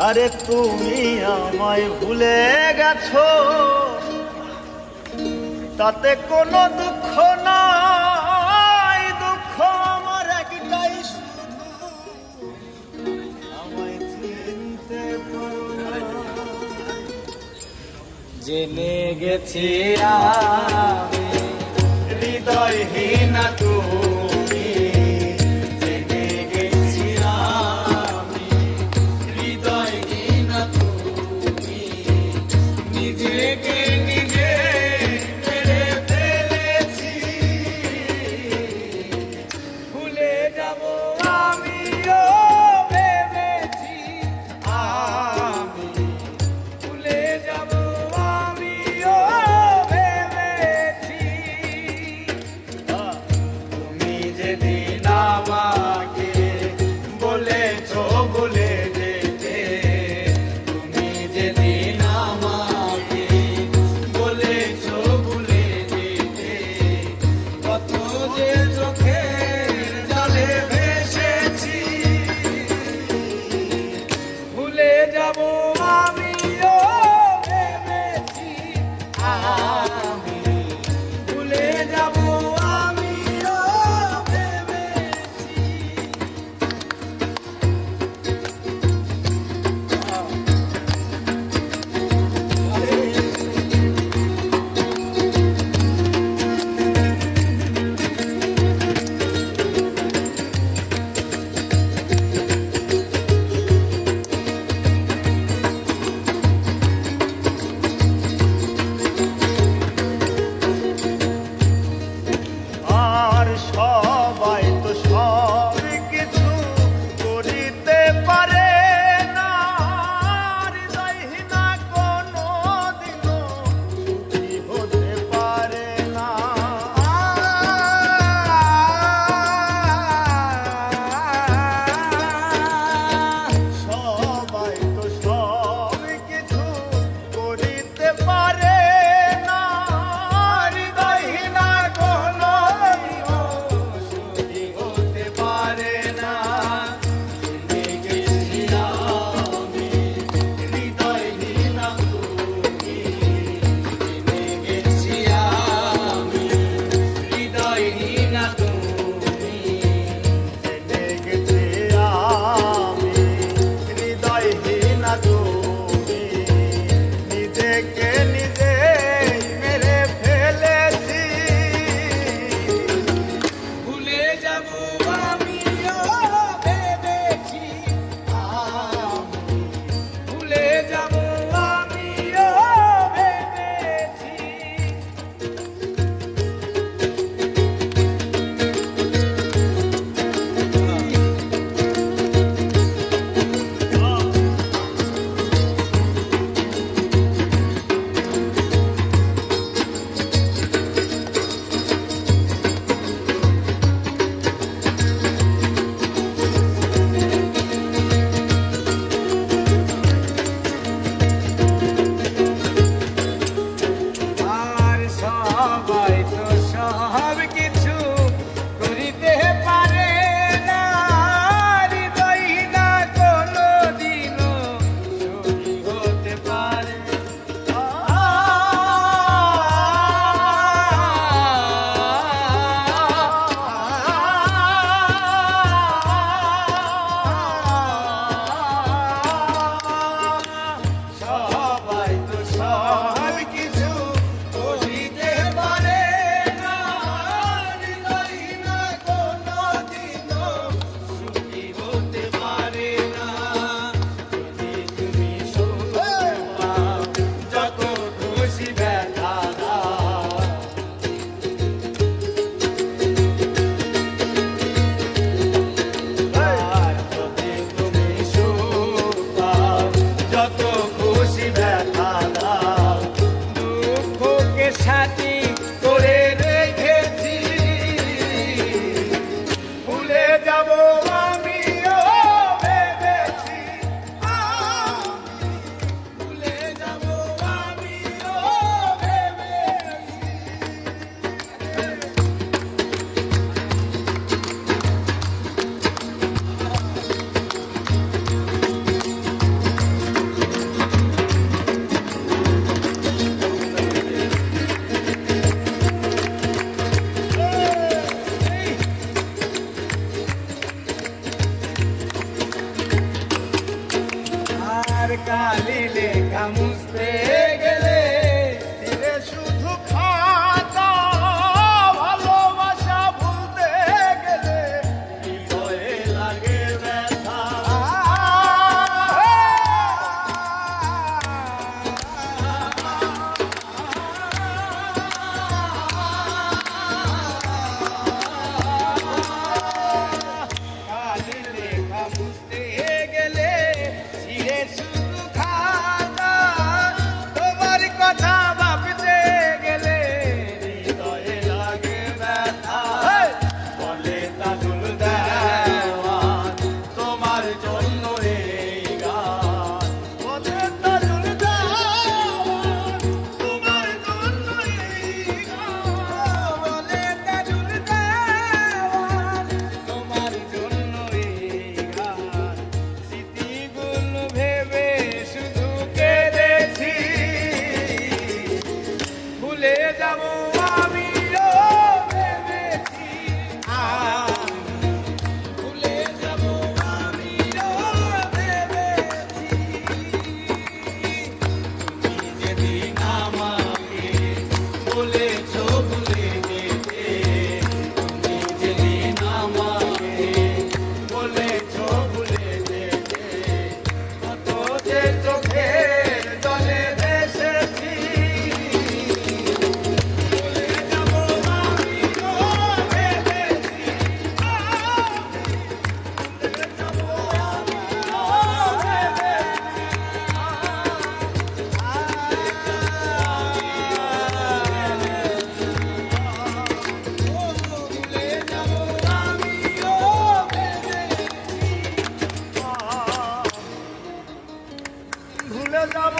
আরে তুমি আমায় ভুলে গেছো, তাতে কোনো দুঃখ নাই। দুঃখ আমার একটাই, শুধু আমায় চিনতে পারো না। জেনে গেছি আমি হৃদয়হীন তুমি, জেনে গেছি আমি হৃদয়হীন তুমি। নিজেকে নিজে মেরে ফেলেছি, ভুলে যাব আমিও ভেবেছি। আমি ভুলে যাব আমিও ভেবেছি। তুমি যেদিন আমাকে বলেছো ভুলে যেতে, তুমি যেদিন আমাকে বলেছো ভুলে যেতে, কত যে চোখের জলে ভেসেছি। ভুলে যাব আমিও ভেবেছি, আমি ভুলে যাব আমিও ভেবেছি। আর সবাই তো সব কিছু করিতে পারে না, হৃদয়হীনা কোনো দিনও সুখী হতে পারে না। সবাই তো সব কিছু করিতে পারে না, হৃদয়হীনা কোনো দিনও সুখী হতে পারে না। জেনে গেছি আমি হৃদয়হীনা তুমি, জেনে গেছি আমি হৃদয়হীনা তুমি, জেনে গেছি আমি হৃদয়হীনা তুমি। নিজেকে নিজে মেরে ফেলেছি, ভুলে যাব আমিও ভেবেছি। আমি ভুলে যাব আমিও ভেবেছি। কালি লেখা মুছতে গেলে ফিরে শুধু খাতা ভালোবাসা ভুলতে গেলে হৃদয়ে লাগে ব্যথা কালি লেখা মুছতে গেলে ছিঁড়ে শুধু খাতা তোমার কথা ভাবতে গেলে হৃদয়ে লাগে ব্যথা বলে তাজুল দেওয়ান তোমার জন্য এই গান বলে তাজুল দেওয়ান তোমার জন্য এই গান বলে তাজুল দেওয়ান তোমার জন্য এই গান স্মৃতিগুলো ভেবে শুধু কেঁদেছি ভুলে যাব আমিও ভেবেছি ভুলে যাব আমিও ভেবেছি তুমি যেদিন আমাকে বলেছো ভুলে যেতে তুমি যেদিন আমাকে বলেছো ভুলে যেতে কত যে চোখের জলে ভেসেছি ভুলে যাব আমিও ভেবেছি ভুলে যাব ভুলে যাব আমিও ভেবেছি ভুলে যাব